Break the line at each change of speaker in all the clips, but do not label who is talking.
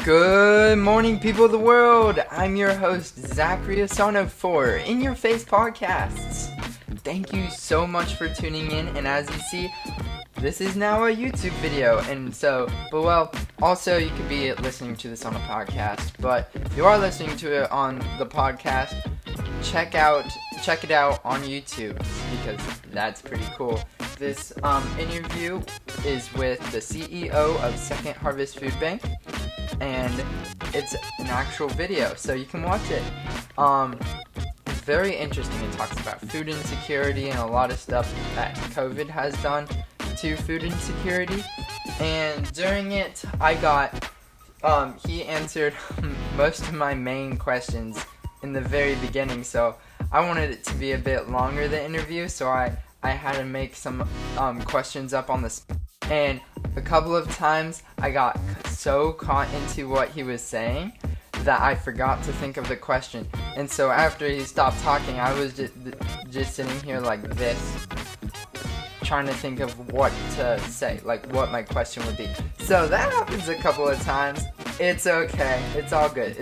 Good morning, people of the world. I'm your host, Zachary Asano for In Your Face Podcasts. Thank you so much for tuning in, and as you see, this is now a YouTube video, also you could be listening to this on a podcast, but if you are listening to it on the podcast, check it out on YouTube, because that's pretty cool. This interview is with the CEO of Second Harvest Food Bank, and it's an actual video, so you can watch it. It's very interesting. It talks about food insecurity and a lot of stuff that COVID has done to food insecurity. And during it, he answered most of my main questions in the very beginning, so I wanted it to be a bit longer, the interview, so I had to make some questions up on the spot. And a couple of times I got so caught into what he was saying that I forgot to think of the question. And so after he stopped talking, I was just sitting here like this, trying to think of what to say, like what my question would be. So that happens a couple of times. It's okay. It's all good.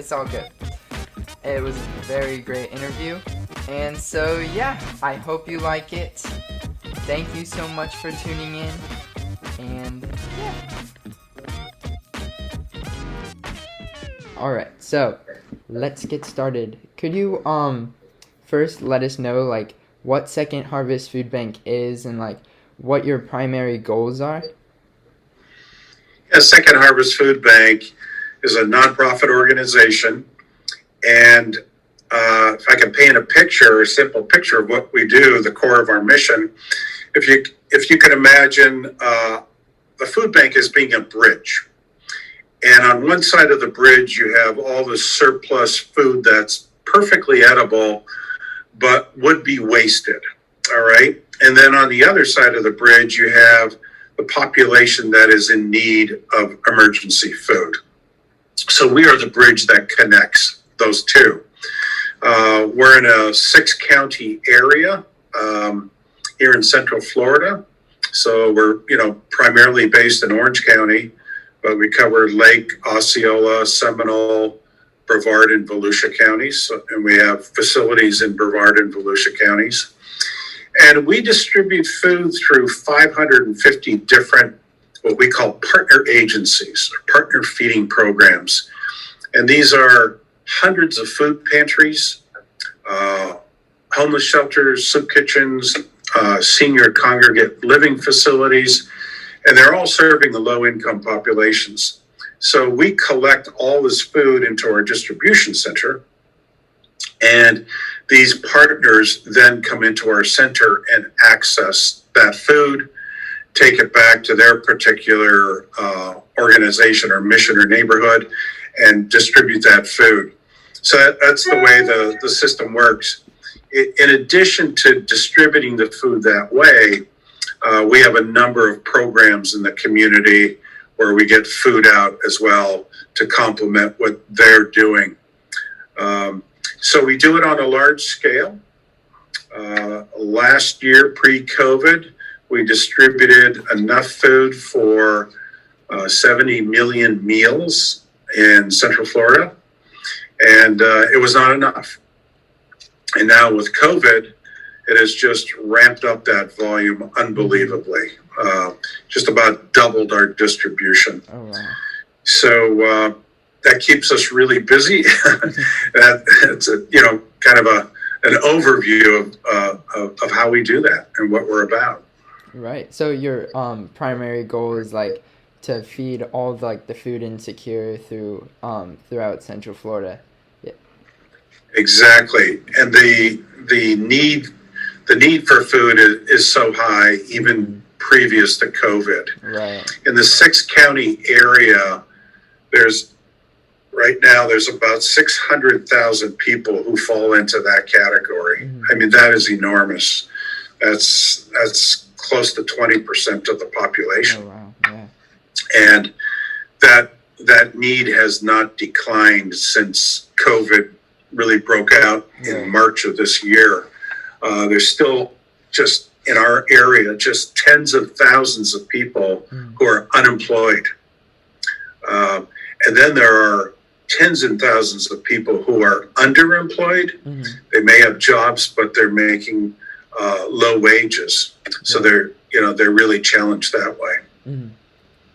It was a very great interview. And so yeah, I hope you like it. Thank you so much for tuning in. And yeah. Alright, so let's get started. Could you first let us know like what Second Harvest Food Bank is and like what your primary goals are?
Yeah, Second Harvest Food Bank is a nonprofit organization, and if I can paint a simple picture of what we do, the core of our mission, if you can imagine the food bank as being a bridge. And on one side of the bridge, you have all the surplus food that's perfectly edible, but would be wasted, all right? And then on the other side of the bridge, you have the population that is in need of emergency food. So we are the bridge that connects those two. We're in a 6-county area here in Central Florida. So we're, primarily based in Orange County, but we cover Lake, Osceola, Seminole, Brevard, and Volusia counties. And we have facilities in Brevard and Volusia counties. And we distribute food through 550 different, what we call partner agencies, or partner feeding programs. And these are hundreds of food pantries, homeless shelters, soup kitchens, senior congregate living facilities, and they're all serving the low-income populations. So we collect all this food into our distribution center, and these partners then come into our center and access that food, take it back to their particular organization or mission or neighborhood, and distribute that food. So that's the way the system works. In addition to distributing the food that way, we have a number of programs in the community where we get food out as well to complement what they're doing. So we do it on a large scale. Last year, pre-COVID, we distributed enough food for 70 million meals in Central Florida, and it was not enough. And now with COVID, it has just ramped up that volume unbelievably. Just about doubled our distribution.
Oh, wow.
So that keeps us really busy. It's kind of an overview of how we do that and what we're about.
Right. So your primary goal is like to feed all the food insecure throughout Central Florida. Yeah.
Exactly. And the need for food is so high, even previous to COVID.
Right.
In the 6-county area, there's about 600,000 people who fall into that category. Mm-hmm. I mean, that is enormous. That's close to 20% of the population.
Oh, wow. Yeah.
And that need has not declined since COVID really broke out in March of this year. There's still just in our area, just tens of thousands of people who are unemployed. And then there are tens and thousands of people who are underemployed.
Mm-hmm.
They may have jobs, but they're making low wages. So they're really challenged that way.
Mm-hmm.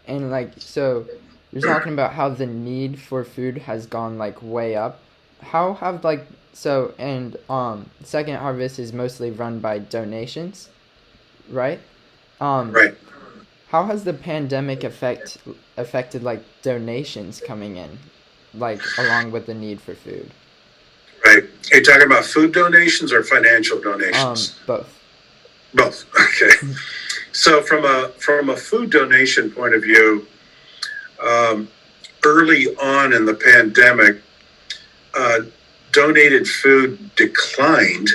And like, so you're talking about how the need for food has gone like way up. How have like, so, and Second Harvest is mostly run by donations, right?
Right.
How has the pandemic affected like donations coming in, like along with the need for food?
Right. Are you talking about food donations or financial donations?
Both.
Both. Okay. So from a food donation point of view, early on in the pandemic, donated food declined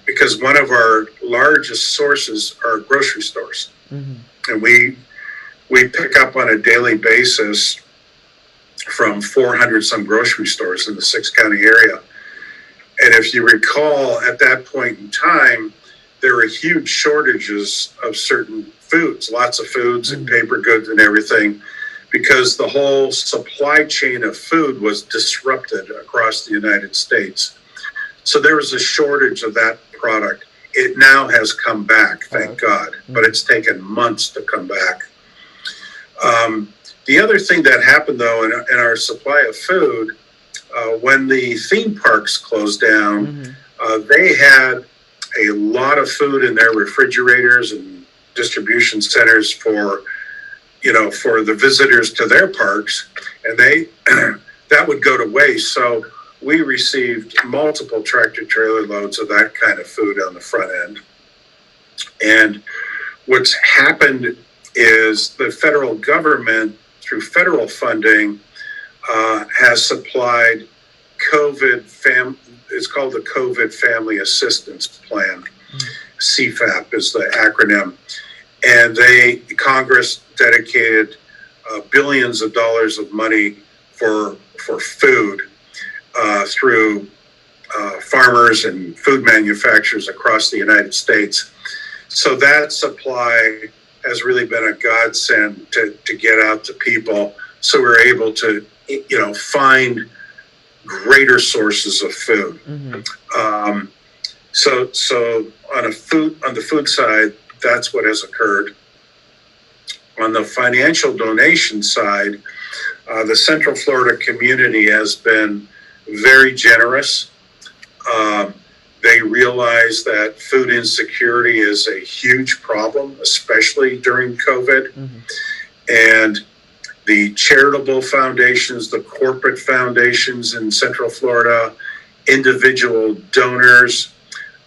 because one of our largest sources are grocery stores,
Mm-hmm.
and we pick up on a daily basis from 400 some grocery stores in the 6-county area. And if you recall, at that point in time, there were huge shortages of certain foods, lots of foods and paper goods and everything, because the whole supply chain of food was disrupted across the United States. So there was a shortage of that product. It now has come back, thank God, but it's taken months to come back. The other thing that happened, though, in our supply of food, when the theme parks closed down, they had a lot of food in their refrigerators and distribution centers for the visitors to their parks, and that would go to waste. So we received multiple tractor trailer loads of that kind of food on the front end. And what's happened is the federal government, through federal funding, has supplied it's called the COVID Family Assistance Plan. CFAP is the acronym. And Congress dedicated billions of dollars of money for food through farmers and food manufacturers across the United States. So that supply has really been a godsend to get out to people. So we're able to, find greater sources of food. So on the food side, that's what has occurred. On the financial donation side, the Central Florida community has been very generous. They realize that food insecurity is a huge problem, especially during COVID. And the charitable foundations, the corporate foundations in Central Florida, individual donors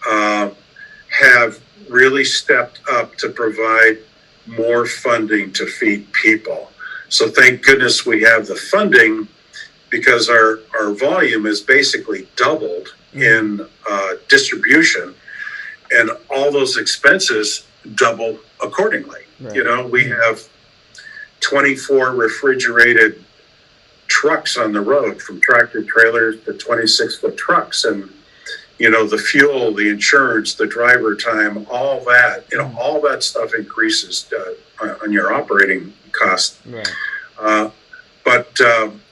have really stepped up to provide more funding to feed people. So thank goodness we have the funding, because our volume is basically doubled in distribution, and all those expenses double accordingly. Right. We have 24 refrigerated trucks on the road, from tractor trailers to 26-foot trucks, and the fuel, the insurance, the driver time, all that, all that stuff increases on your operating cost.
Right.
But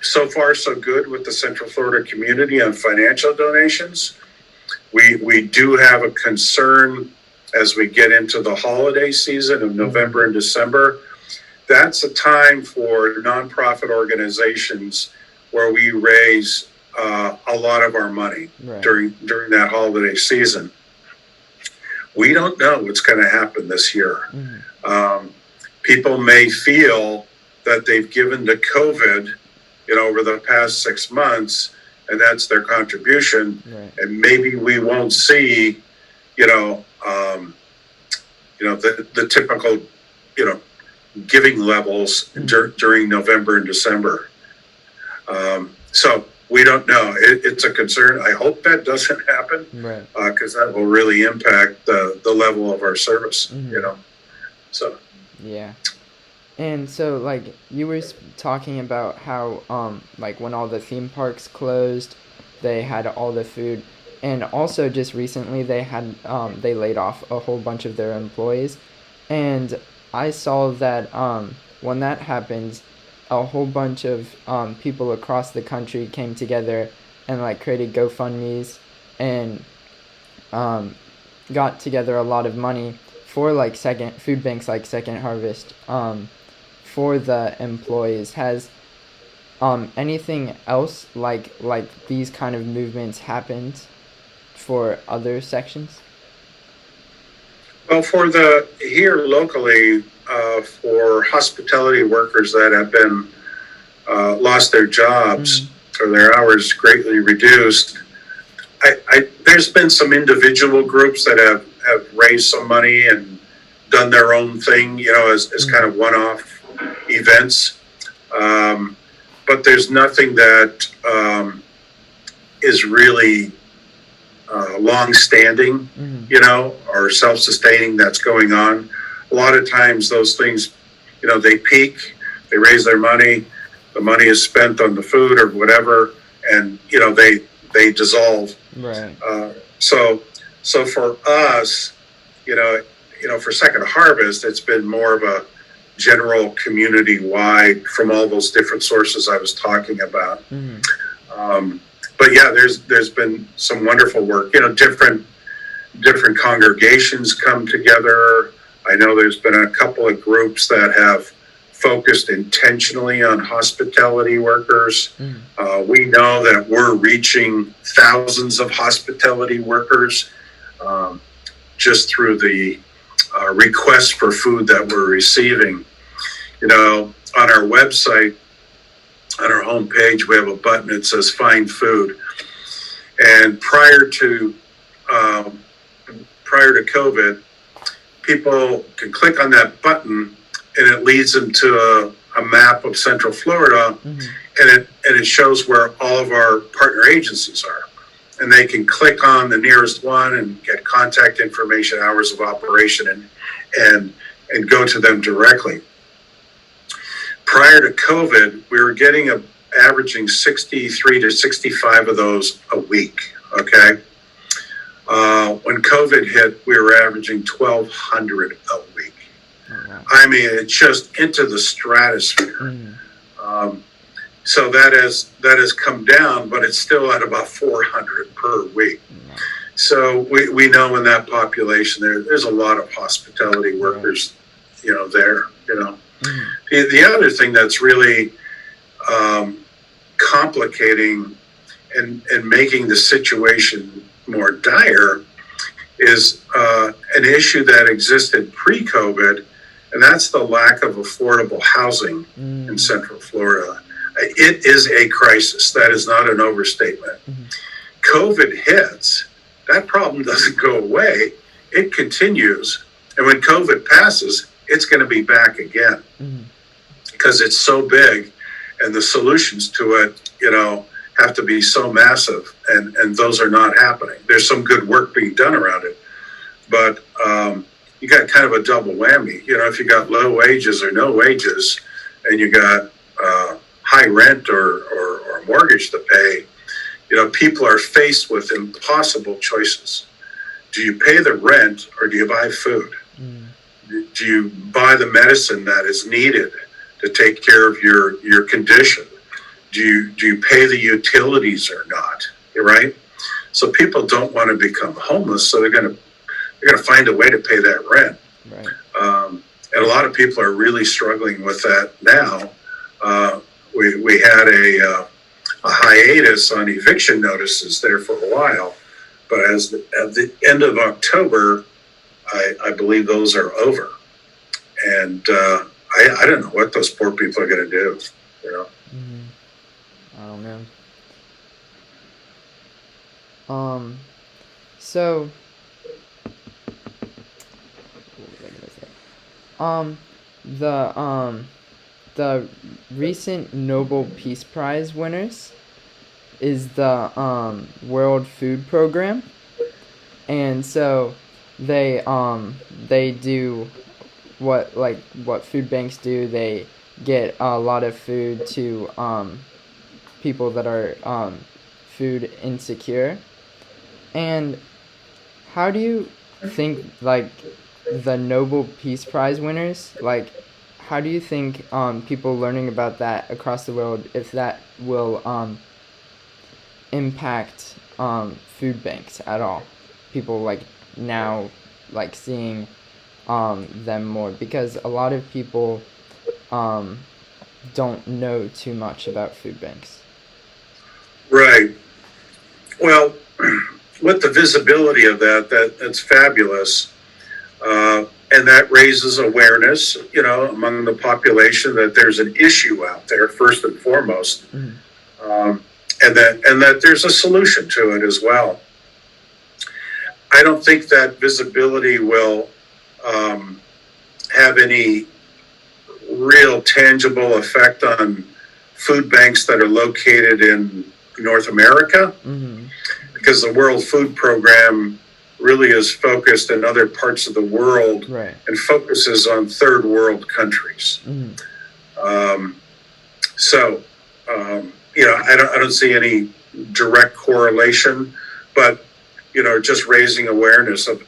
so far, so good with the Central Florida community on financial donations. We do have a concern as we get into the holiday season of November and December. That's a time for nonprofit organizations where we raise a lot of our money. Right. during that holiday season. We don't know what's going to happen this year. People may feel that they've given to COVID, over the past 6 months, and that's their contribution. Right. And maybe we won't see, the typical, giving levels during November and December. So we don't know. It's a concern. I hope that doesn't happen, right? Because that will really impact the level of our service. So
yeah. And so, like, you were talking about how, like, when all the theme parks closed, they had all the food. And also, just recently, they laid off a whole bunch of their employees. And I saw that when that happens, a whole bunch of people across the country came together and like created GoFundMe's and got together a lot of money for like second food banks like Second Harvest for the employees. Has anything else like these kind of movements happened for other sections?
Well, for the here locally, for hospitality workers that have been lost their jobs or their hours greatly reduced, there's been some individual groups that have raised some money and done their own thing, as kind of one-off events. But there's nothing that is really long-standing, or self-sustaining that's going on. A lot of times those things, they peak, they raise their money, the money is spent on the food or whatever, and, they dissolve.
Right.
So for us, for Second Harvest, it's been more of a general community-wide from all those different sources I was talking about. But yeah, there's been some wonderful work. Different congregations come together. I know there's been a couple of groups that have focused intentionally on hospitality workers. We know that we're reaching thousands of hospitality workers just through the requests for food that we're receiving. On our website, on our homepage, we have a button that says Find Food. And prior to COVID, people can click on that button and it leads them to a map of Central Florida, and it shows where all of our partner agencies are. And they can click on the nearest one and get contact information, hours of operation, and go to them directly. Prior to COVID, we were getting averaging 63 to 65 of those a week, okay? When COVID hit, we were averaging 1,200 a week. I mean, it's just into the stratosphere. So that has come down, but it's still at about 400 per week. So we know in that population there's a lot of hospitality workers, there. The other thing that's really complicating and making the situation more dire is an issue that existed pre-COVID, and that's the lack of affordable housing in Central Florida. It is a crisis. That is not an overstatement. COVID hits, that problem doesn't go away. It continues. And when COVID passes, it's going to be back again because it's so big, and the solutions to it, have to be so massive, and those are not happening. There's some good work being done around it, but you got kind of a double whammy. If you got low wages or no wages, and you got high rent or mortgage to pay, people are faced with impossible choices. Do you pay the rent or do you buy food? Do you buy the medicine that is needed to take care of your condition? Do you pay the utilities or not? Right? So people don't want to become homeless, so they're going to find a way to pay that rent. Right. And a lot of people are really struggling with that now. We had a hiatus on eviction notices there for a while, but at the end of October, I believe those are over, and I don't know what those poor people are going to do.
I don't know. So, the recent Nobel Peace Prize winners is the World Food Program, and so they do what food banks do. They get a lot of food to people that are food insecure. And how do you think the Nobel Peace Prize winners, how do you think people learning about that across the world, if that will impact food banks at all? People like now like seeing them more, because a lot of people don't know too much about food banks.
Right. Well, with the visibility of that's fabulous. And that raises awareness, among the population that there's an issue out there, first and foremost, and that there's a solution to it as well. I don't think that visibility will have any real tangible effect on food banks that are located in North America, because the World Food Program really is focused in other parts of the world,
right,
and focuses on third world countries. I don't see any direct correlation, but just raising awareness of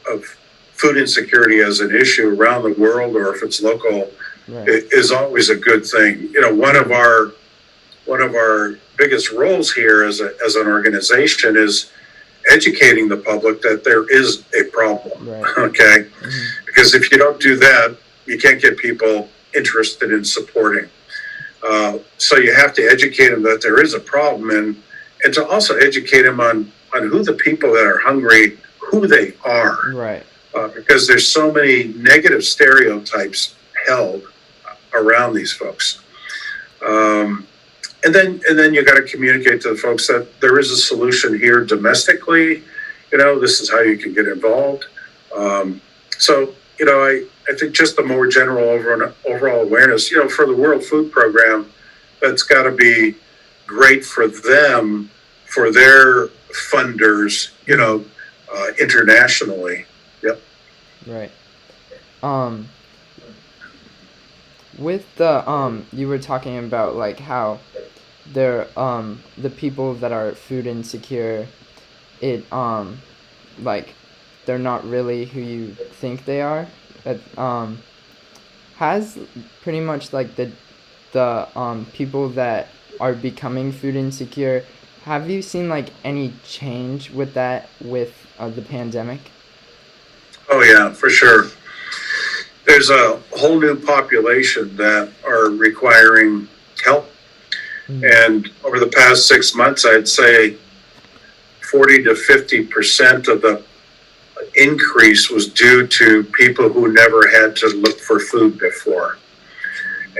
food insecurity as an issue around the world, or if it's local,
right,
is always a good thing. One of our biggest roles here as an organization is educating the public that there is a problem.
right.
Okay, because if you don't do that, you can't get people interested in supporting. So you have to educate them that there is a problem, and to also educate them on who the people that are hungry, who they are,
right,
because there's so many negative stereotypes held around these folks. And then you got to communicate to the folks that there is a solution here domestically. This is how you can get involved. I think just the more general overall awareness, for the World Food Program, that's got to be great for them, for their funders, internationally. Yep.
Right. With the you were talking about like how they're the people that are food insecure, it like they're not really who you think they are. That has pretty much like the people that are becoming food insecure. Have you seen like any change with that with the pandemic?
Oh yeah, for sure. There's a whole new population that are requiring help. And over the past 6 months, I'd say 40 to 50% of the increase was due to people who never had to look for food before.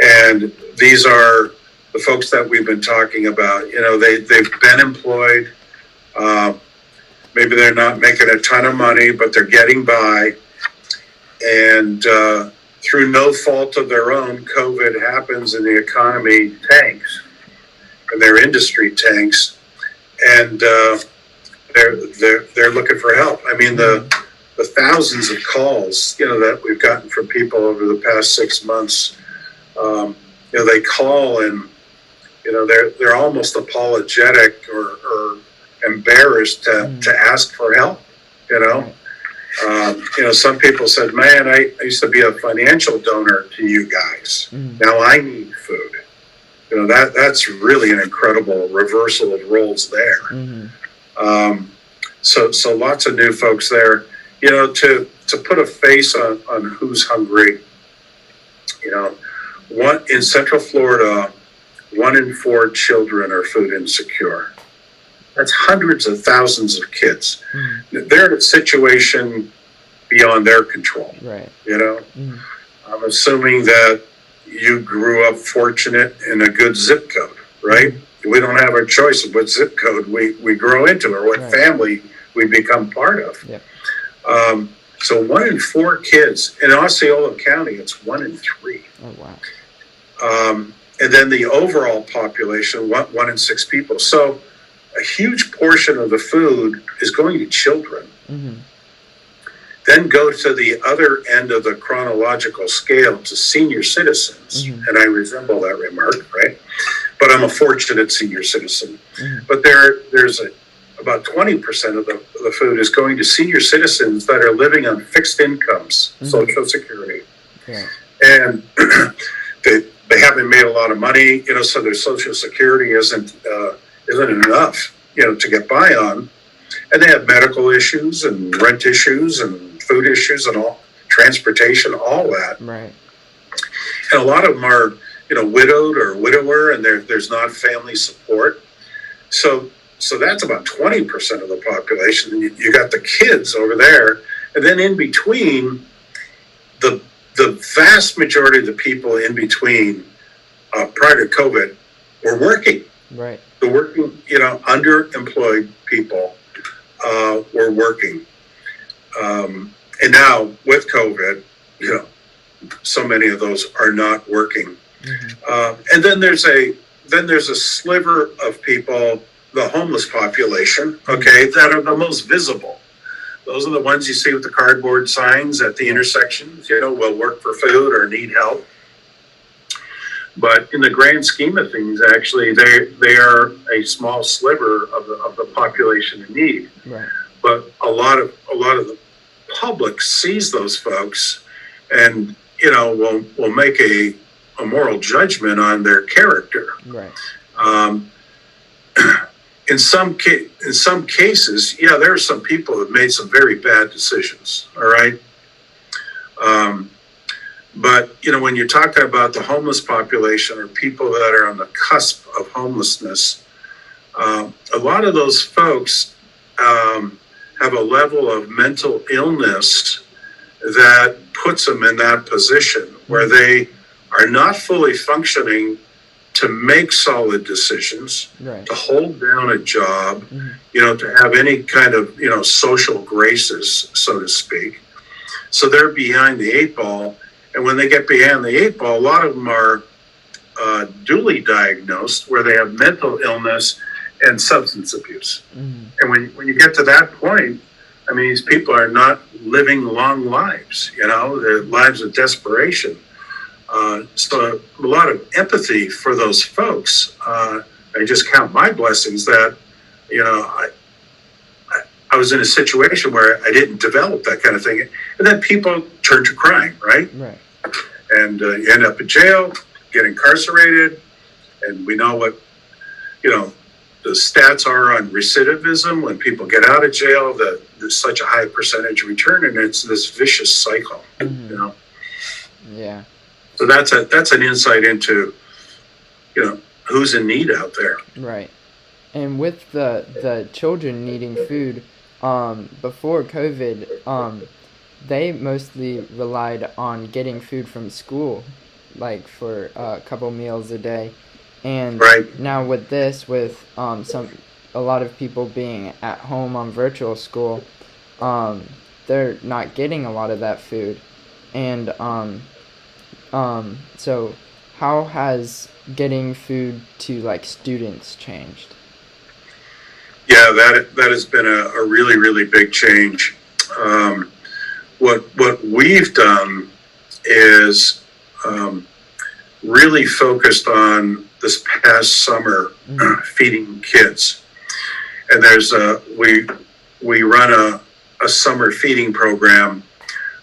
And these are the folks that we've been talking about. They've been employed. Maybe they're not making a ton of money, but they're getting by. And through no fault of their own, COVID happens and the economy tanks, and their industry tanks, and they're looking for help. I mean, the thousands of calls that we've gotten from people over the past 6 months. They call and they're almost apologetic or embarrassed to ask for help. Some people said, "Man, I used to be a financial donor to you guys. Now I need food." That's really an incredible reversal of roles there. So lots of new folks there. To put a face on who's hungry. In Central Florida, 1 in 4 children are food insecure. That's hundreds of thousands of kids. They're in a situation beyond their control.
Right.
I'm assuming that you grew up fortunate in a good zip code, right? We don't have a choice of what zip code we grow into or what family we become part of.
Yep.
So 1 in 4 kids in Osceola County, it's 1 in 3.
Oh wow.
And then the overall population, 1 in 6 people. So a huge portion of the food is going to children. Then go to the other end of the chronological scale to senior citizens. And I resemble that remark, right? But I'm a fortunate senior citizen. But there's about 20% of the food is going to senior citizens that are living on fixed incomes, Social Security.
Yeah.
And they haven't made a lot of money, so their Social Security isn't enough, to get by on. And they have medical issues and rent issues and food issues and all, transportation, all that.
Right.
And a lot of them are, widowed or widower, and there's not family support. So that's about 20% of the population. You got the kids over there, and then in between, the vast majority of the people in between, prior to COVID, were working.
Right.
The working, underemployed people were working, and now with COVID, so many of those are not working. Mm-hmm. And then there's a sliver of people, the homeless population, okay, that are the most visible. Those are the ones you see with the cardboard signs at the intersections, will work for food or need help. But in the grand scheme of things, actually, they are a small sliver of the population in need.
Right.
But a lot of the public sees those folks, and will make a moral judgment on their character.
Right.
In some cases, there are some people who have made some very bad decisions. All right. But when you're talking about the homeless population or people that are on the cusp of homelessness, a lot of those folks have a level of mental illness that puts them in that position where they are not fully functioning to make solid decisions,
right,
to hold down a job,
mm-hmm,
to have any kind of, social graces, so to speak. So they're behind the eight ball. And when they get behind the eight ball, a lot of them are duly diagnosed where they have mental illness and substance abuse.
mm-hmm.
And when you get to that point, these people are not living long lives, they're lives of desperation. So a lot of empathy for those folks. I just count my blessings that, I was in a situation where I didn't develop that kind of thing. And then people turn to crime, right?
Right.
And you end up in jail, get incarcerated, and we know what, the stats are on recidivism. When people get out of jail, there's such a high percentage return, and it's this vicious cycle,
mm-hmm, Yeah.
So that's an insight into, who's in need out there.
Right. And with the children needing food, before COVID, they mostly relied on getting food from school, like for a couple meals a day. And
right,
now with this, with a lot of people being at home on virtual school, they're not getting a lot of that food. And so how has getting food to like students changed?
Yeah, that has been a really, really big change. What we've done is really focused on this past summer, feeding kids. And we run a summer feeding program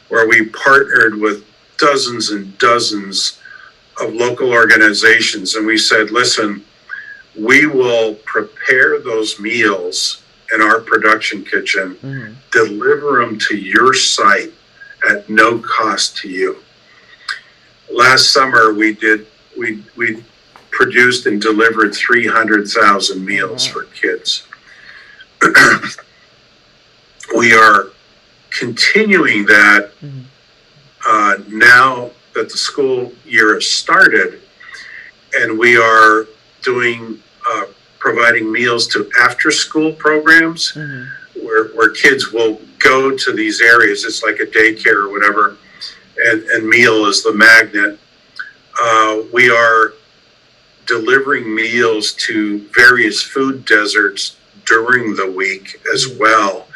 where we partnered with dozens and dozens of local organizations, and we said, listen, we will prepare those meals in our production kitchen, deliver them to your site at no cost to you. Last summer, we produced and delivered 300,000 meals for kids. We are continuing that now that the school year has started, and we are providing meals to after-school programs where kids will go to these areas. It's like a daycare or whatever, and meal is the magnet. We are delivering meals to various food deserts during the week as well,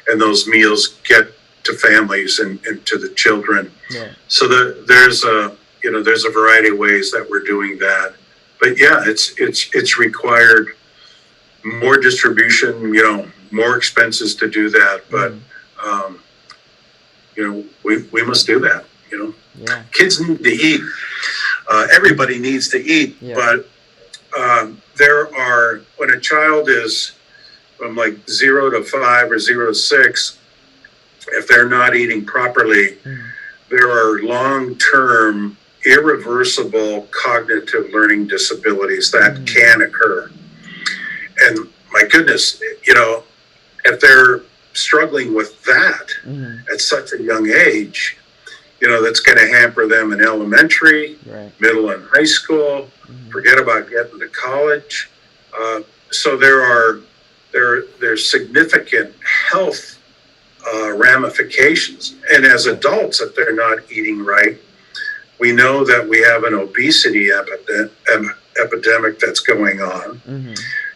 and those meals get to families and to the children.
Yeah.
So there's a variety of ways that we're doing that. But yeah, it's required more distribution, more expenses to do that. But we must do that.
Yeah.
Kids need to eat. Everybody needs to eat, but there are, when a child is from like 0 to 5 or 0 to 6, if they're not eating properly, there are long-term, irreversible cognitive learning disabilities that can occur. And my goodness, if they're struggling with that at such a young age, that's going to hamper them in elementary, middle and high school. Forget about getting to college. So there's significant health ramifications. And as adults, if they're not eating right, we know that we have an obesity epidemic that's going on.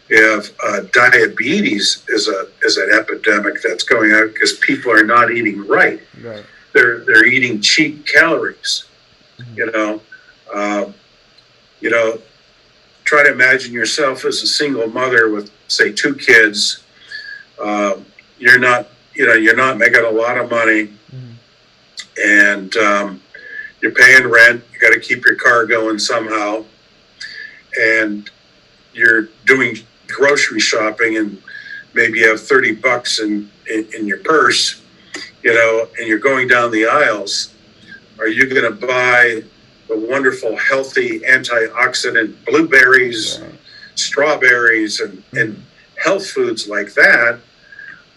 You have diabetes is an epidemic that's going on because people are not eating right. They're eating cheap calories. Try to imagine yourself as a single mother with, say, 2 kids. You're not making a lot of money, and you're paying rent. You got to keep your car going somehow, and you're doing grocery shopping, and maybe you have $30 in your purse, and you're going down the aisles. Are you going to buy the wonderful, healthy, antioxidant blueberries, strawberries, and health foods like that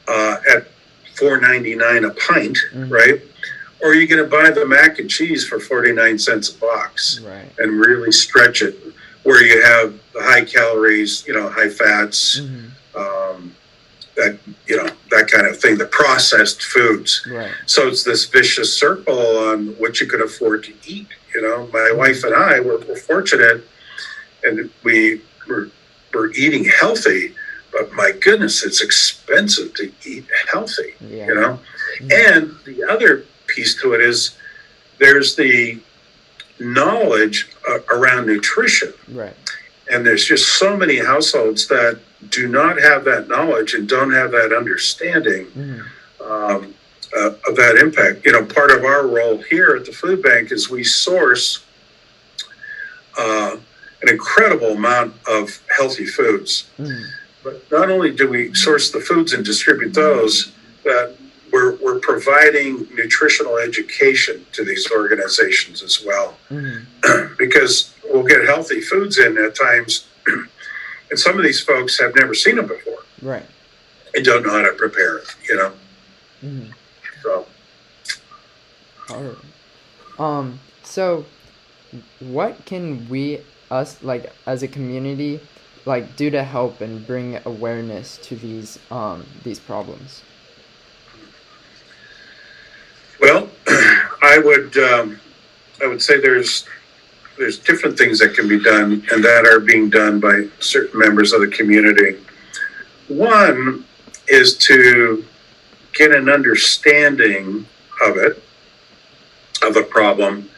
at $4.99 a pint, right? Or are you going to buy the mac and cheese for 49 cents a box and really stretch it, where you have the high calories, high fats, that kind of thing, the processed foods. So it's this vicious circle on what you could afford to eat. My wife and I were fortunate, and we're eating healthy, but my goodness, it's expensive to eat healthy, And the other piece to it is there's the knowledge around nutrition. And there's just so many households that do not have that knowledge and don't have that understanding of that impact. Part of our role here at the food bank is we source an incredible amount of healthy foods. But not only do we source the foods and distribute those, that we're providing nutritional education to these organizations as well. Because we'll get healthy foods in at times, and some of these folks have never seen them before. And don't know how to prepare it, So.
So what can we, as a community, do to help and bring awareness to these problems?
Well, I would say there's different things that can be done and that are being done by certain members of the community. One is to get an understanding of the problem,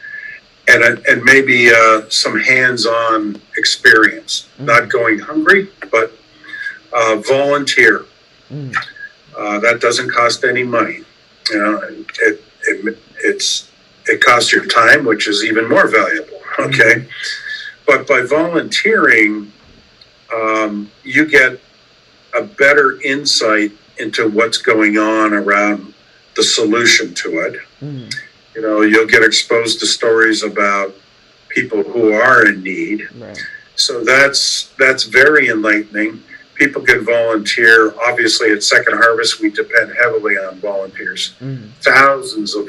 and maybe some hands-on experience. Not going hungry, but volunteer. That doesn't cost any money. It costs your time, which is even more valuable. Okay, but by volunteering, you get a better insight into what's going on around the solution to it. You'll get exposed to stories about people who are in need. So that's very enlightening. People can volunteer. Obviously, at Second Harvest, we depend heavily on volunteers. Tens of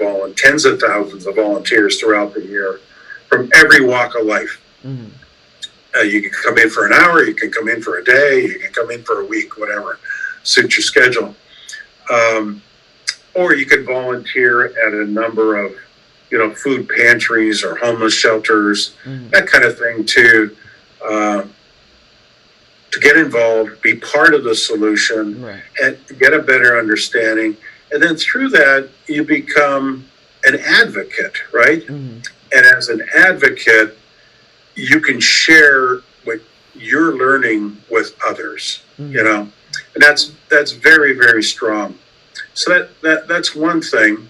thousands of volunteers throughout the year from every walk of life. You can come in for an hour, you can come in for a day, you can come in for a week, whatever suits your schedule. Or you can volunteer at a number of, food pantries or homeless shelters, that kind of thing, to get involved, be part of the solution, and get a better understanding. And then through that, you become an advocate, right? And as an advocate, you can share what you're learning with others, and that's very, very strong. So that's one thing.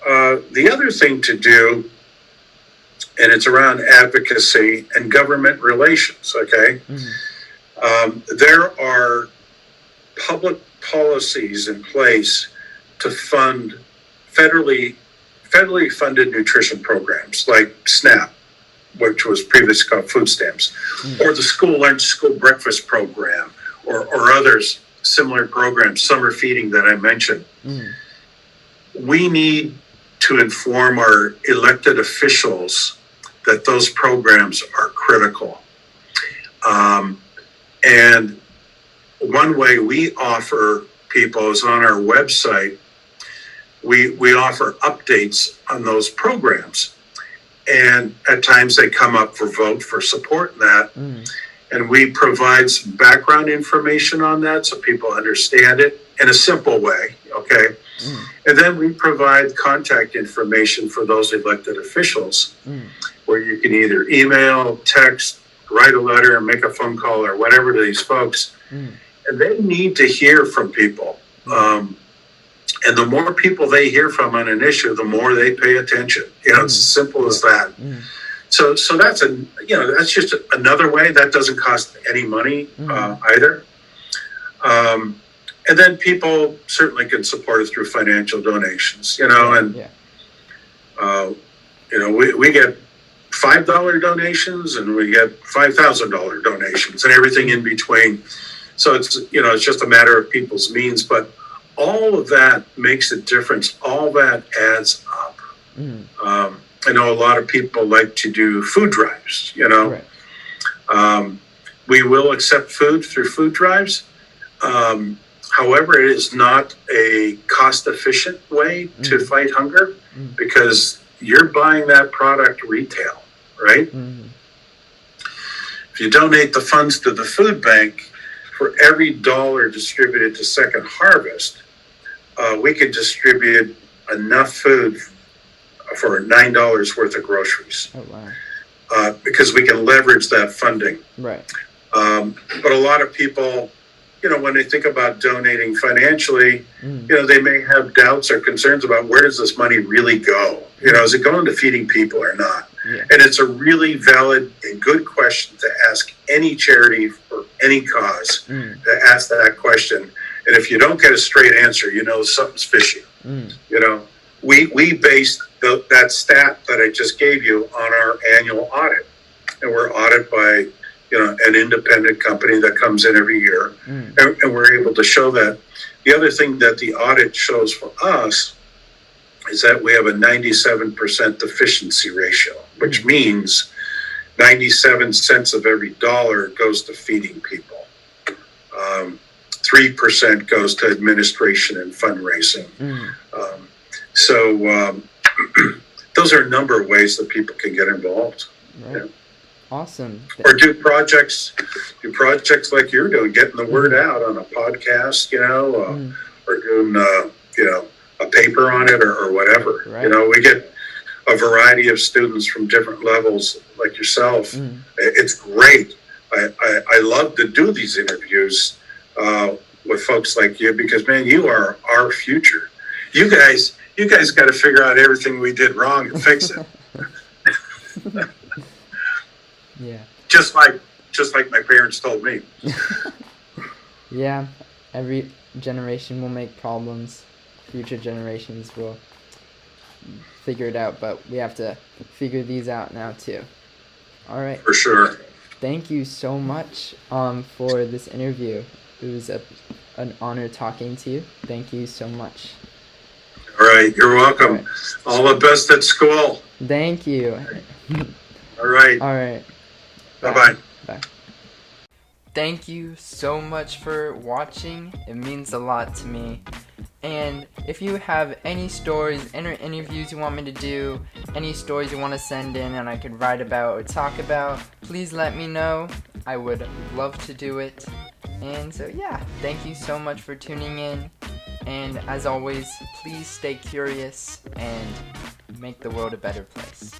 The other thing to do and it's around advocacy and government relations. Okay, there are public policies in place to fund federally funded nutrition programs like SNAP, which was previously called food stamps, or the school breakfast program, or others similar programs, summer feeding that I mentioned. We need to inform our elected officials that those programs are critical. And one way we offer people is on our website. We offer updates on those programs. And at times they come up for vote for support in that. And we provide some background information on that so people understand it in a simple way, okay? And then we provide contact information for those elected officials where you can either email, text, write a letter, make a phone call, or whatever to these folks. And they need to hear from people. And the more people they hear from on an issue, the more they pay attention. It's as simple as that. So that's that's just another way. That doesn't cost any money either. And then people certainly can support it through financial donations. We get $5 donations and we get $5,000 donations and everything in between. So it's just a matter of people's means, but all of that makes a difference. All that adds up. I know a lot of people like to do food drives, Right. We will accept food through food drives. However, it is not a cost-efficient way to fight hunger because you're buying that product retail, right? If you donate the funds to the food bank, for every dollar distributed to Second Harvest, we could distribute enough food for $9 worth of groceries. Oh, wow. Because we can leverage that funding. Right. But a lot of people, when they think about donating financially, they may have doubts or concerns about where does this money really go? Is it going to feeding people or not? Yeah. And it's a really valid and good question to ask any charity for any cause to ask that question. And if you don't get a straight answer, something's fishy. We based that stat that I just gave you on our annual audit. And we're audited by an independent company that comes in every year. And we're able to show that. The other thing that the audit shows for us is that we have a 97% efficiency ratio, which means 97 cents of every dollar goes to feeding people. 3% goes to administration and fundraising. So those are a number of ways that people can get involved.
Right. Awesome.
Or do projects like you're doing, getting the word out on a podcast, or doing, a paper on it or whatever. Right. We get a variety of students from different levels like yourself. It's great. I love to do these interviews with folks like you because, man, you are our future. You guys got to figure out everything we did wrong and fix it.
Yeah.
Just like my parents told me.
Yeah. Every generation will make problems. Future generations will figure it out, but we have to figure these out now too. All right.
For sure.
Thank you so much for this interview. It was an honor talking to you. Thank you so much.
All right. You're welcome. All the best at school.
Thank you.
All right.
All right.
Bye-bye.
Bye. Thank you so much for watching. It means a lot to me. And if you have any stories, any interviews you want me to do, any stories you want to send in and I could write about or talk about, please let me know. I would love to do it. And so yeah, thank you so much for tuning in. And as always, please stay curious and make the world a better place.